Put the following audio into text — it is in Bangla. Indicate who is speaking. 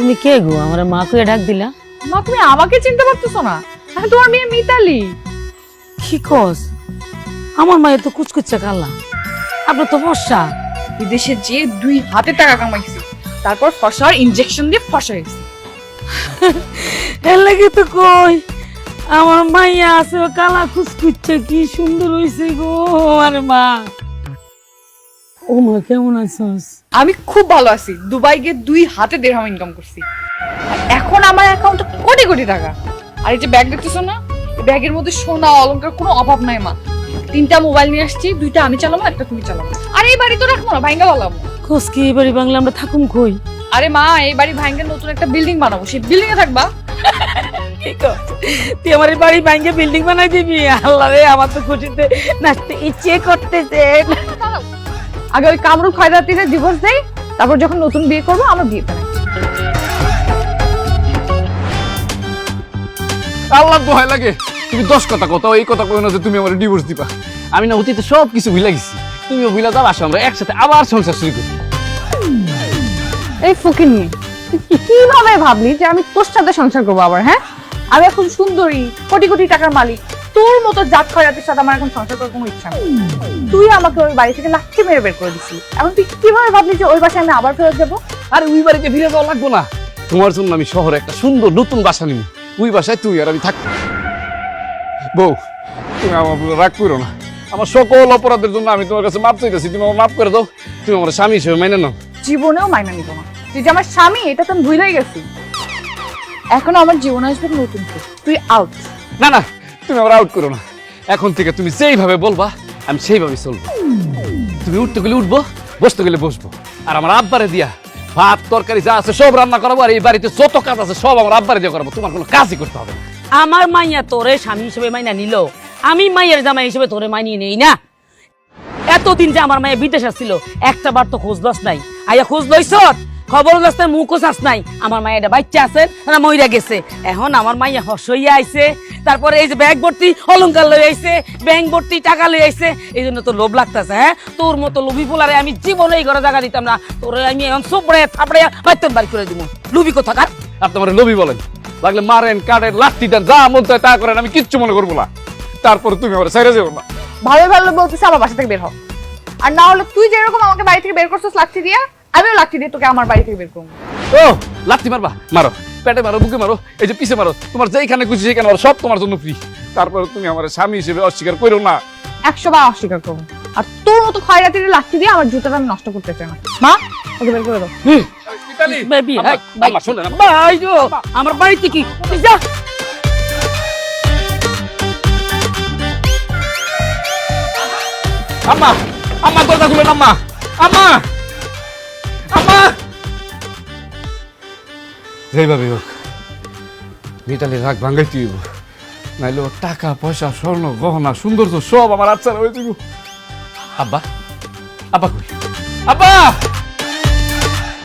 Speaker 1: তুমি কে গো? আমার মা কয়ে ডাক দিলা?
Speaker 2: মা তুমি আমাকে চিনতে পারতেছো না? আমি তোমার মেয়ে মিতালি।
Speaker 1: কি কস? আমার মায়ের তো কুচকুচে কালা, আপনার তো ফর্সা।
Speaker 2: বিদেশে যে 2 হাতে টাকা কামাইছি, তারপর ফসার ইনজেকশন দিয়ে ফসা হয়েছি।
Speaker 1: এর লাগে তো কই আমার মাইয়া আছে ও কালা কুচকুচে, কি সুন্দর হইছে গো আমার মা। ও মা কেমন আছিস?
Speaker 2: আমি খুব ভালো আছি। দুবাই গিয়ে 2 হাতে দিরহাম ইনকাম করছি। আর এখন আমার অ্যাকাউন্টে কোটি কোটি টাকা। আর এই যে ব্যাগ দেখতেছো না, এই ব্যাগের মধ্যে সোনা অলংকার কোনো অভাব নাই মা। 3টা মোবাইল নিয়ে আসছি, 2টা আমি চালাবো, একটা তুমি চালাবো। আর এই বাড়ি তো রাখবো না, ভাঙ্গা বলাবো।
Speaker 1: খোঁজ কি এই বাড়ি বাংলা আমরা থাকুম কই?
Speaker 2: আরে মা, এই বাড়ি ভাঙ্গা নতুন একটা বিল্ডিং বানাবো, সেই বিল্ডিং এ থাকবা।
Speaker 1: কি কর? তুই আমার এই বাড়ি ভাঙ্গে বিল্ডিং বানাই দিবি? আল্লাহ রে, আমার তো খুশিতে নাচতে ইচ্ছে করতেছে।
Speaker 2: আগে ওই কামরুল খয়রাতিরে ডিভোর্স দেই, তারপর যখন নতুন বিয়ে করবো আমরা বিয়ে বানাই।
Speaker 3: আল্লাহ দোহাই লাগে, তুমি 10 কথা কত, এই কথা কই না যে তুমি আমার ডিভোর্স দিবা। আমি না অতীতে সব কিছু ভুলে গেছি, তুমিও ভুলে যাও, আসো আমরা একসাথে আবার সংসার শুরু করি।
Speaker 2: এই ফকিন্নি, তুই কিভাবে ভাবলি যে আমি তোর সাথে সংসার করবো আবার? হ্যাঁ, আমি এখন সুন্দরী, কোটি কোটি টাকার মালিক, তোর মতো জাত খয়রাতির সাথে আমার এখন সংসার করার কোনো ইচ্ছা নেই। তুই আমাকে ওই বাড়ি থেকে লাঠি মেরে বের করে দিছিস, এখন তুই কিভাবে ভাবলি যে ওই বাসায় আমি আবার ফেরত যাবো?
Speaker 3: আর ওই বাড়িতে ফিরে যাওয়া লাগবো না, তোমার জন্য আমি শহরে একটা সুন্দর নতুন বাসা নিব, ওই বাসায় তুই আর আমি থাকবো। বউ, তুমি আমার উপর রাগ করো না, আমার সকল অপরাধের জন্য আমি তোমার কাছে মাপ চাইতেছি, তুমি আমার মাফ করে দাও, তুমি আমার স্বামী হিসেবে মেনে নাও।
Speaker 2: জীবনেও মাইনা নিব না, তুই যে আমার স্বামী এটা তো আমি ভুলেই গেছি। এখন আমার জীবনে আসবে নতুন কেউ, তুই আউট।
Speaker 3: না না, তুমি আমার আউট করো না, এখন থেকে তুমি যেইভাবে বলবা আমি সেইভাবে চলবো। তুমি উঠতে গেলে উঠবো, বসতে গেলে বসবো, আর আমার আব্বারে দিয়া ভাত তরকারি যা আছে সব রান্না করাবো, আর এই বাড়িতে যত কাজ আছে সব আমার আব্বারে দিয়ে করাবো, তোমার কোনো কাজই করতে হবে না।
Speaker 1: আমার মাইয়া তোরে স্বামী হিসেবে মাইনা নিল, আমি মাইয়ের জামাই হিসেবে তোরে মানিয়ে নেই না। এতদিন যে আমার মায়ের বিদেশ আসছিল, একটা বার তো খোঁজ লস নাই। আইয়া খোঁজ লইছ, খবর লস নাই, মুখও চাস নাই। আমার মায়ের বাচ্চা আছেন না মইরা গেছে, এখন আমার মাইয়া হর্ষ হইয়া আইছে, তারপরে এই যে ব্যাগ ভর্তি অলংকার লই আইছে, ব্যাংক ভর্তি টাকা লই আইছে, এই জন্য তো লোভ লাগতেছে। হ্যাঁ, তোর মতো লোভী পোলারে আমি জীবনে এই ঘরে জায়গা দিতাম না, তোরে আমি এখন সোপড়ে থাপড়ে বাইতন বাড়ি করে দিব। লুবি কথা কার?
Speaker 3: আপনি আমার লোভী বলেন, লাগলে মারেন কাটেন লাঠি দেন, যা মন চায় তা করেন, আমি কিচ্ছু মনে করবো না। তারপর তুমি আমার ছেড়ে যাবো না।
Speaker 2: ভালো ভালো বলতেছে আমার বাসা থেকে বের হ, আর না হলে তুই যেরকম আমাকে বাড়ি থেকে বের করছিস লাঠি দিয়া, আমিও লাঠি দিয়ে তোকে আমার বাড়ি থেকে বের করবো।
Speaker 3: ও লাঠি মারবা, মারো, পেটে মারো, বুকে মারো, এই যে পিছে মারো, তোমার যেখানে খুশি সেখানে মারো, সব তোমার জন্য ফ্রি। তারপর তুমি আমার স্বামী হিসেবে অস্বীকার করো না।
Speaker 2: 100 বার অস্বীকার করবো। আর তোর মতো খয়রাতির লাঠি দিয়ে আমার জুতাটা আমি নষ্ট করতে চাই না। মা, ওকে বের করে দাও।
Speaker 3: মিতালি,
Speaker 1: বেবি,
Speaker 3: আম্মা, শোনেন, আম্মা।
Speaker 1: ভাই গো, আমার বাড়িতে কি তুই যা।
Speaker 3: আম্মা, আম্মা দরজা খুলেন, আম্মা, আম্মা, আম্মা। যেইভাবে হোক মিতালির রাগ ভাঙ্গাইতে হইব, নাইলে ওর টাকা পয়সা স্বর্ণ গহনা সৌন্দর্য সব আমার আচ্ছা হয়ে যাব। আব্বা, আব্বা কই? আব্বা!